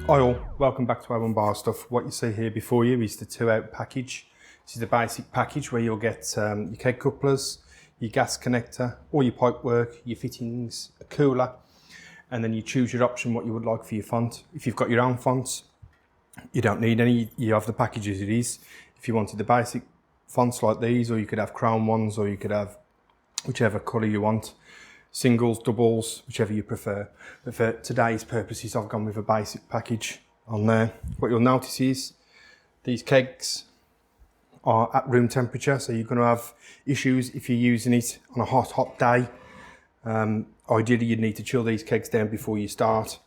Hi all, welcome back to A1 Bar Stuff. What you see here before you is the 2-out package. This is the basic package where you'll get your keg couplers, your gas connector, all your pipework, your fittings, a cooler, and then you choose your option what you would like for your font. If you've got your own fonts, you don't need any, you have the package as it is. If you wanted the basic fonts like these, or you could have chrome ones, or you could have whichever colour you want. Singles, doubles, whichever you prefer. But for today's purposes, I've gone with a basic package on there. What you'll notice is these kegs are at room temperature, so you're going to have issues if you're using it on a hot day. Ideally, you'd need to chill these kegs down before you start.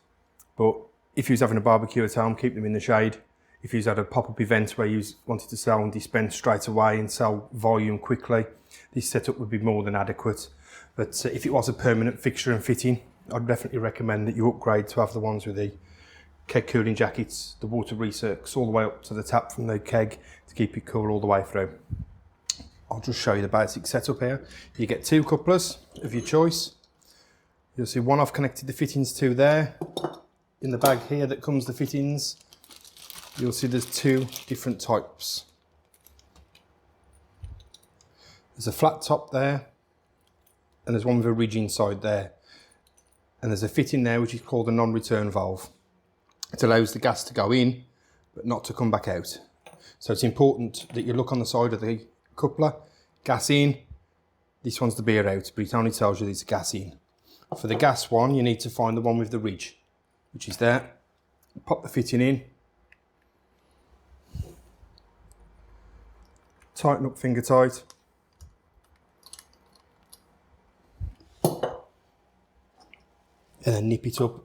But if you was having a barbecue at home, keep them in the shade. If you had a pop-up event where you wanted to sell and dispense straight away and sell volume quickly, this setup would be more than adequate. But if it was a permanent fixture and fitting, I'd definitely recommend that you upgrade to have the ones with the keg cooling jackets, the water recircs all the way up to the tap from the keg to keep it cool all the way through. I'll just show you the basic setup here. You get 2 couplers of your choice. You'll see one I've connected the fittings to there. In the bag here that comes the fittings, you'll see there's 2 different types. There's a flat top there, and there's one with a ridge inside there. And there's a fitting there which is called a non-return valve. It allows the gas to go in, but not to come back out. So it's important that you look on the side of the coupler, gas in. This one's the beer out, but it only tells you it's gas in. For the gas one, you need to find the one with the ridge, which is there. Pop the fitting in. Tighten up finger tight. And then nip it up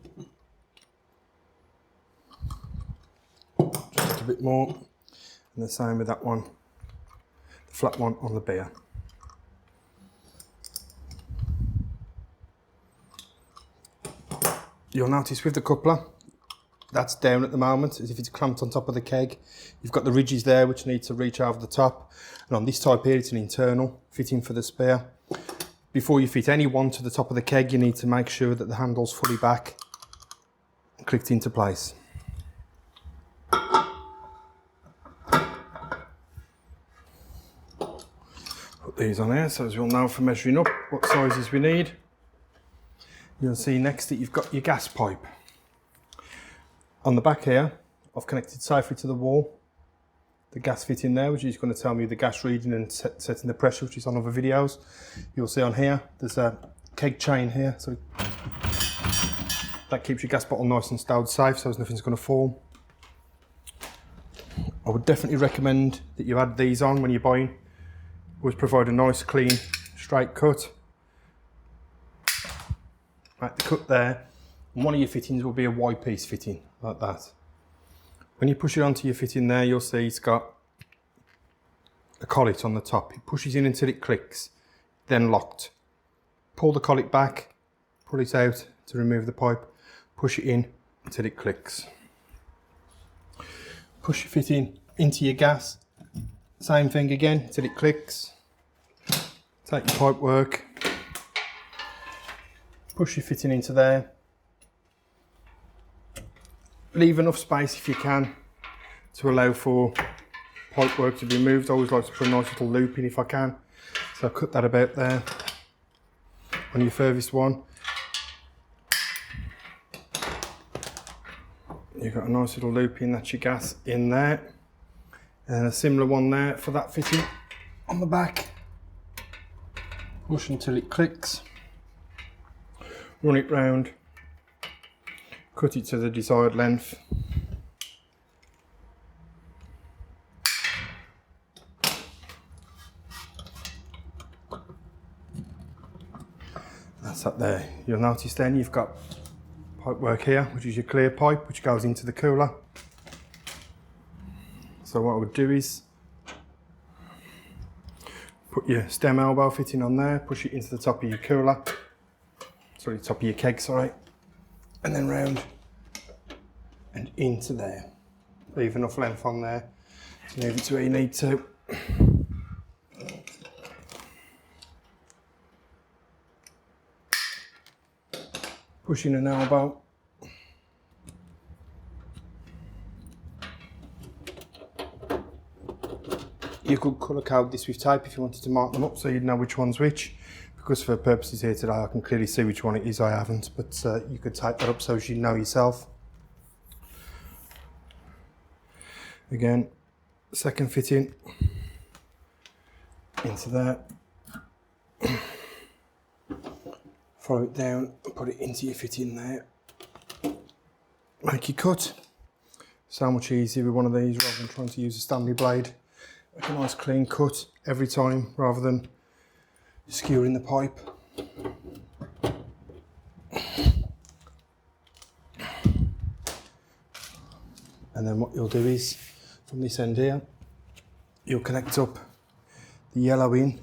just a bit more, and the same with that one, the flat one on the beer. You'll notice with the coupler, that's down at the moment as if it's clamped on top of the keg. You've got the ridges there which need to reach over the top, and on this type here it's an internal fitting for the spare. Before you fit any one to the top of the keg, you need to make sure that the handle's fully back and clicked into place. Put these on here so as we'll know for measuring up what sizes we need. You'll see next that you've got your gas pipe. On the back here, I've connected safely to the wall the gas fitting there, which is going to tell me the gas reading and setting the pressure, which is on other videos. You'll see on here, there's a keg chain here, so that keeps your gas bottle nice and stowed safe, so nothing's going to fall. I would definitely recommend that you add these on when you're buying. Always provide a nice, clean, straight cut. Make the cut there, and one of your fittings will be a Y-piece fitting, like that. When you push it onto your fitting there, you'll see it's got a collet on the top. It pushes in until it clicks, then locked. Pull the collet back, pull it out to remove the pipe, push it in until it clicks. Push your fitting into your gas, same thing again until it clicks. Take your pipe work, push your fitting into there. Leave enough space if you can to allow for pipe work to be moved. I always like to put a nice little loop in if I can. So I'll cut that about there on your furthest one. You've got a nice little loop in, that's your gas in there. And a similar one there for that fitting on the back. Push until it clicks. Run it round. Cut it to the desired length. That's that there. You'll notice then you've got pipe work here, which is your clear pipe, which goes into the cooler. So what I would do is put your stem elbow fitting on there, push it into the top of your cooler, sorry, top of your keg, sorry. And then round and into there. Leave enough length on there to move it to where you need to. Push in an elbow. You could colour code this with tape if you wanted to mark them up so you'd know which one's which. Because for purposes here today I can clearly see which one it is, I haven't, but you could tape that up so you know yourself. Again, second fitting into there. Follow it down and put it into your fitting there. Make your cut. So much easier with one of these rather than trying to use a Stanley blade. Make a nice clean cut every time rather than skewering the pipe. And then what you'll do is, from this end here, you'll connect up the yellow in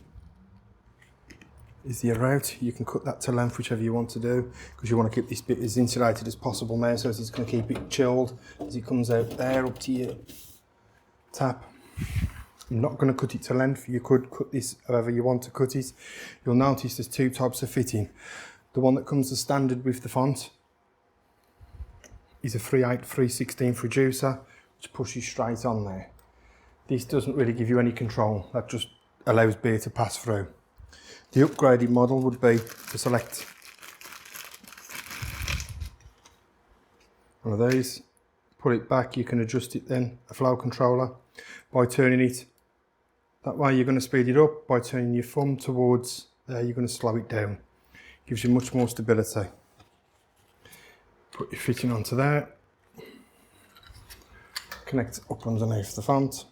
is the route. You can cut that to length, whichever you want to do, because you want to keep this bit as insulated as possible now, so it's going to keep it chilled as it comes out there up to your tap. I'm not going to cut it to length. You could cut this however you want to cut it. You'll notice there's two types of fitting. The one that comes as standard with the font is a 3/8, 3/16 reducer, which pushes straight on there. This doesn't really give you any control. That just allows beer to pass through. The upgraded model would be to select one of these, put it back. You can adjust it then, a flow controller, by turning it. That way you're going to speed it up. By turning your thumb towards there, you're going to slow it down. Gives you much more stability. Put your fitting onto there. Connect up underneath the font.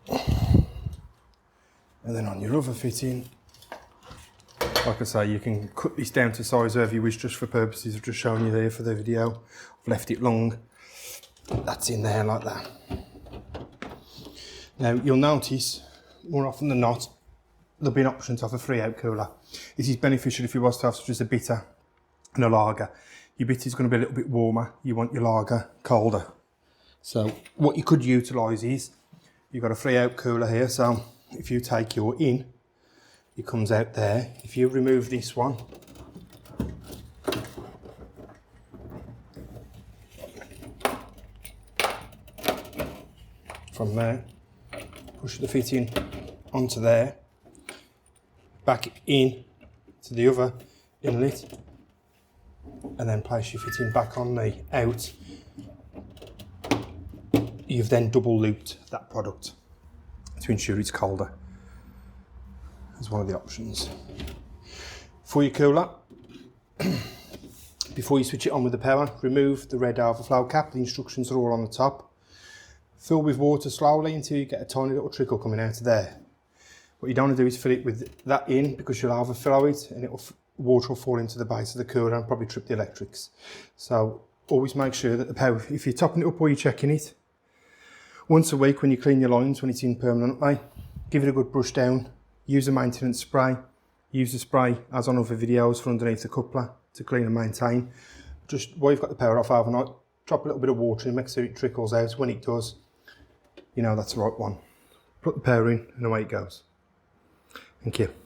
And then on your other fitting, like I say, you can cut this down to size however you wish, just for purposes of just showing you there for the video. I've left it long. That's in there like that. Now you'll notice, more often than not, there'll be an option to have a 3/8 cooler. This is beneficial if you was to have such as a bitter and a lager. Your bitter is going to be a little bit warmer. You want your lager colder. So what you could utilise is, you've got a 3/8 cooler here, so if you take your in, it comes out there. If you remove this one, from there, push the fitting onto there, back in to the other inlet, and then place your fitting back on the out. You've then double looped that product to ensure it's colder, as one of the options. For your cooler, before you switch it on with the power, remove the red overflow cap. The instructions are all on the top. Fill with water slowly until you get a tiny little trickle coming out of there. What you don't want to do is fill it with that in, because you'll overflow it and water will fall into the base of the cooler and probably trip the electrics. So always make sure that the power, if you're topping it up or you're checking it, once a week when you clean your lines, when it's in permanently, give it a good brush down. Use a maintenance spray. Use the spray as on other videos for underneath the coupler to clean and maintain. Just while you've got the power off overnight, drop a little bit of water in, make sure it trickles out. When it does, you know that's the right one. Put the power in and away it goes. Thank you.